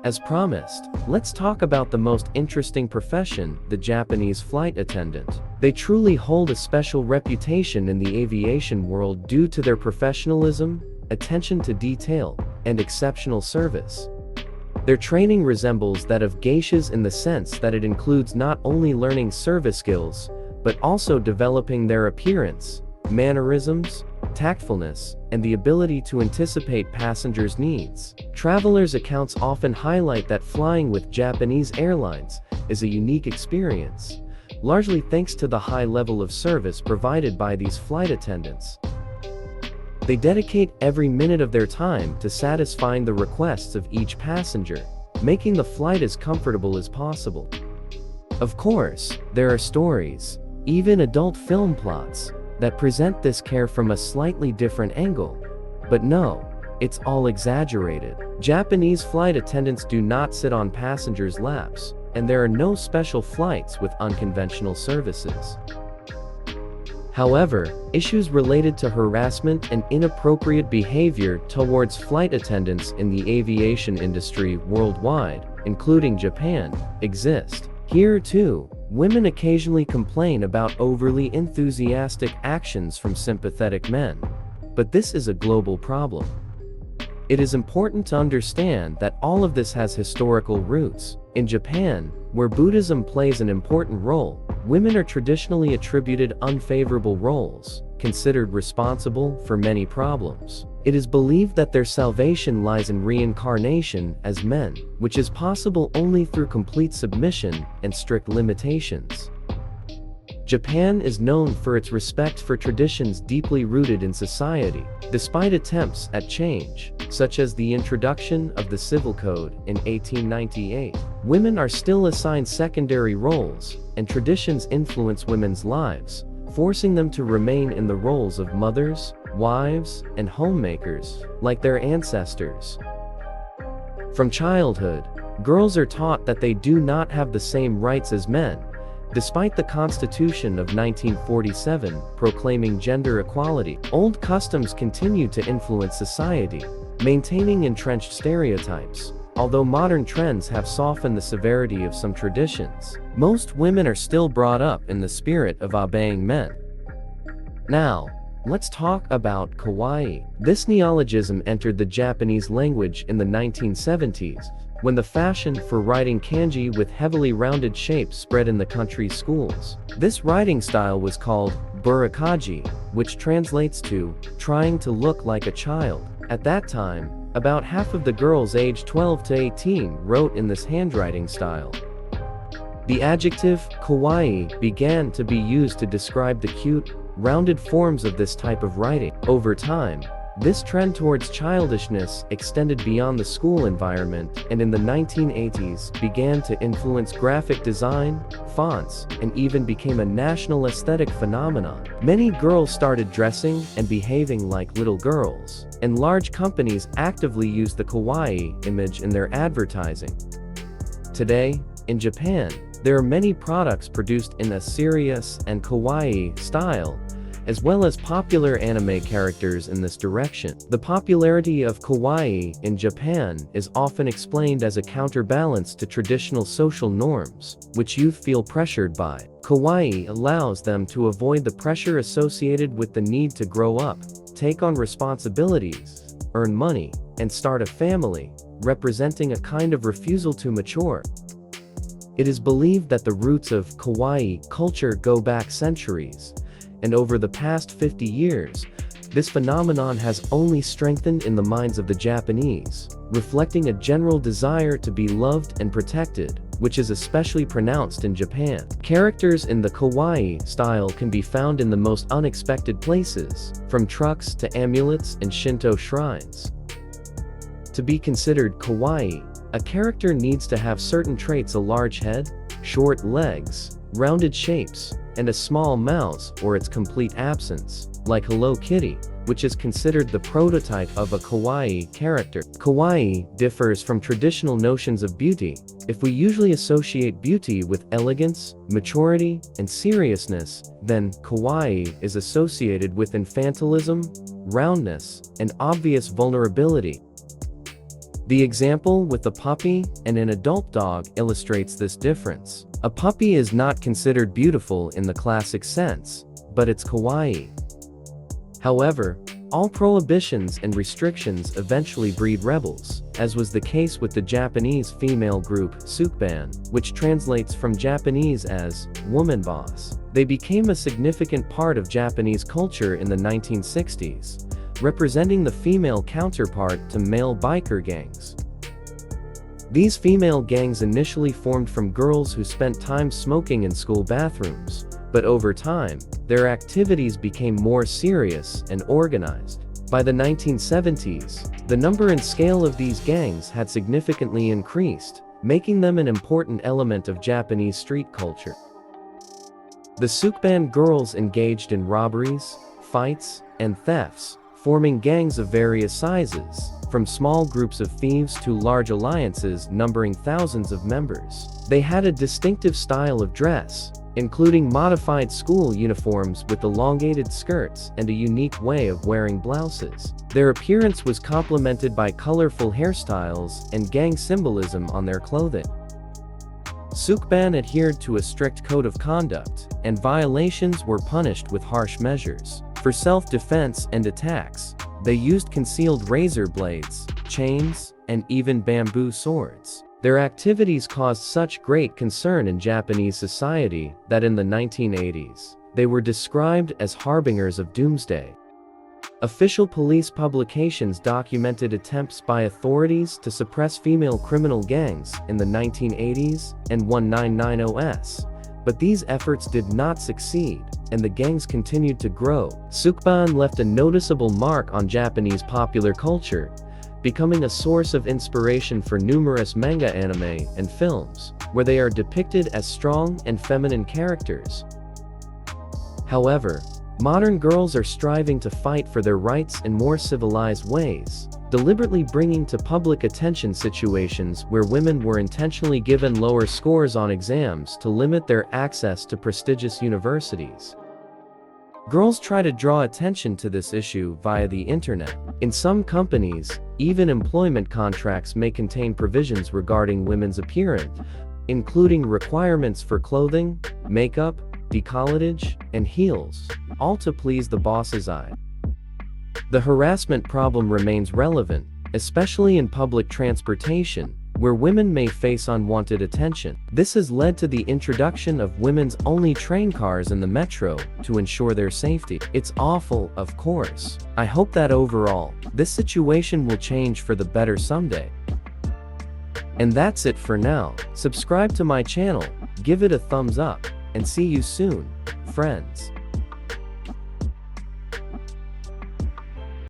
As promised, let's talk about the most interesting profession, the Japanese flight attendant. They truly hold a special reputation in the aviation world due to their professionalism, attention to detail, and exceptional service. Their training resembles that of geishas in the sense that it includes not only learning service skills, but also developing their appearance, mannerisms, tactfulness, and the ability to anticipate passengers' needs. Travelers' accounts often highlight that flying with Japanese airlines is a unique experience, largely thanks to the high level of service provided by these flight attendants. They dedicate every minute of their time to satisfying the requests of each passenger, making the flight as comfortable as possible. Of course, there are stories, even adult film plots, that present this care from a slightly different angle. But no, it's all exaggerated. Japanese flight attendants do not sit on passengers' laps, and there are no special flights with unconventional services. However, issues related to harassment and inappropriate behavior towards flight attendants in the aviation industry worldwide, including Japan, exist. Here too, women occasionally complain about overly enthusiastic actions from sympathetic men. But this is a global problem. It is important to understand that all of this has historical roots. In Japan, where Buddhism plays an important role, women are traditionally attributed unfavorable roles, considered responsible for many problems. It is believed that their salvation lies in reincarnation as men, which is possible only through complete submission and strict limitations. Japan is known for its respect for traditions deeply rooted in society, despite attempts at change, such as the introduction of the Civil Code in 1898. Women are still assigned secondary roles, and traditions influence women's lives, forcing them to remain in the roles of mothers, wives, and homemakers, like their ancestors. From childhood, girls are taught that they do not have the same rights as men, despite the Constitution of 1947 proclaiming gender equality. Old customs continue to influence society, maintaining entrenched stereotypes. Although modern trends have softened the severity of some traditions, most women are still brought up in the spirit of obeying men. Now, let's talk about Kawaii. This neologism entered the Japanese language in the 1970s, when the fashion for writing kanji with heavily rounded shapes spread in the country's schools. This writing style was called burakaji, which translates to trying to look like a child. At that time, about half of the girls aged 12 to 18 wrote in this handwriting style. The adjective kawaii began to be used to describe the cute, rounded forms of this type of writing. Over time, this trend towards childishness extended beyond the school environment, and in the 1980s began to influence graphic design, fonts, and even became a national aesthetic phenomenon. Many girls started dressing and behaving like little girls, and large companies actively used the kawaii image in their advertising. Today, in Japan, there are many products produced in a serious and kawaii style, as well as popular anime characters in this direction. The popularity of kawaii in Japan is often explained as a counterbalance to traditional social norms, which youth feel pressured by. Kawaii allows them to avoid the pressure associated with the need to grow up, take on responsibilities, earn money, and start a family, representing a kind of refusal to mature. It is believed that the roots of kawaii culture go back centuries, and over the past 50 years, this phenomenon has only strengthened in the minds of the Japanese, reflecting a general desire to be loved and protected, which is especially pronounced in Japan. Characters in the kawaii style can be found in the most unexpected places, from trucks to amulets and Shinto shrines. To be considered kawaii, a character needs to have certain traits: a large head, short legs, rounded shapes, and a small mouth, or its complete absence, like Hello Kitty, which is considered the prototype of a kawaii character. Kawaii differs from traditional notions of beauty. If we usually associate beauty with elegance, maturity, and seriousness, then kawaii is associated with infantilism, roundness, and obvious vulnerability. The example with the puppy and an adult dog illustrates this difference. A puppy is not considered beautiful in the classic sense, but it's kawaii. However, all prohibitions and restrictions eventually breed rebels, as was the case with the Japanese female group Sukeban, which translates from Japanese as woman boss. They became a significant part of Japanese culture in the 1960s, representing the female counterpart to male biker gangs. These female gangs initially formed from girls who spent time smoking in school bathrooms, but over time, their activities became more serious and organized. By the 1970s, the number and scale of these gangs had significantly increased, making them an important element of Japanese street culture. The Sukeban girls engaged in robberies, fights, and thefts, forming gangs of various sizes, from small groups of thieves to large alliances numbering thousands of members. They had a distinctive style of dress, including modified school uniforms with elongated skirts and a unique way of wearing blouses. Their appearance was complemented by colorful hairstyles and gang symbolism on their clothing. Sukeban adhered to a strict code of conduct, and violations were punished with harsh measures. For self-defense and attacks, they used concealed razor blades, chains, and even bamboo swords. Their activities caused such great concern in Japanese society that in the 1980s, they were described as harbingers of doomsday. Official police publications documented attempts by authorities to suppress female criminal gangs in the 1980s and 1990s, but these efforts did not succeed, and the gangs continued to grow. Sukeban left a noticeable mark on Japanese popular culture, becoming a source of inspiration for numerous manga anime and films, where they are depicted as strong and feminine characters. However, modern girls are striving to fight for their rights in more civilized ways, deliberately bringing to public attention situations where women were intentionally given lower scores on exams to limit their access to prestigious universities. Girls try to draw attention to this issue via the internet. In some companies, even employment contracts may contain provisions regarding women's appearance, including requirements for clothing, makeup, decolletage, and heels, all to please the boss's eye. The harassment problem remains relevant, especially in public transportation, where women may face unwanted attention. This has led to the introduction of women's-only train cars in the metro to ensure their safety. It's awful, of course. I hope that overall, this situation will change for the better someday. And that's it for now. Subscribe to my channel, give it a thumbs up, and see you soon, friends.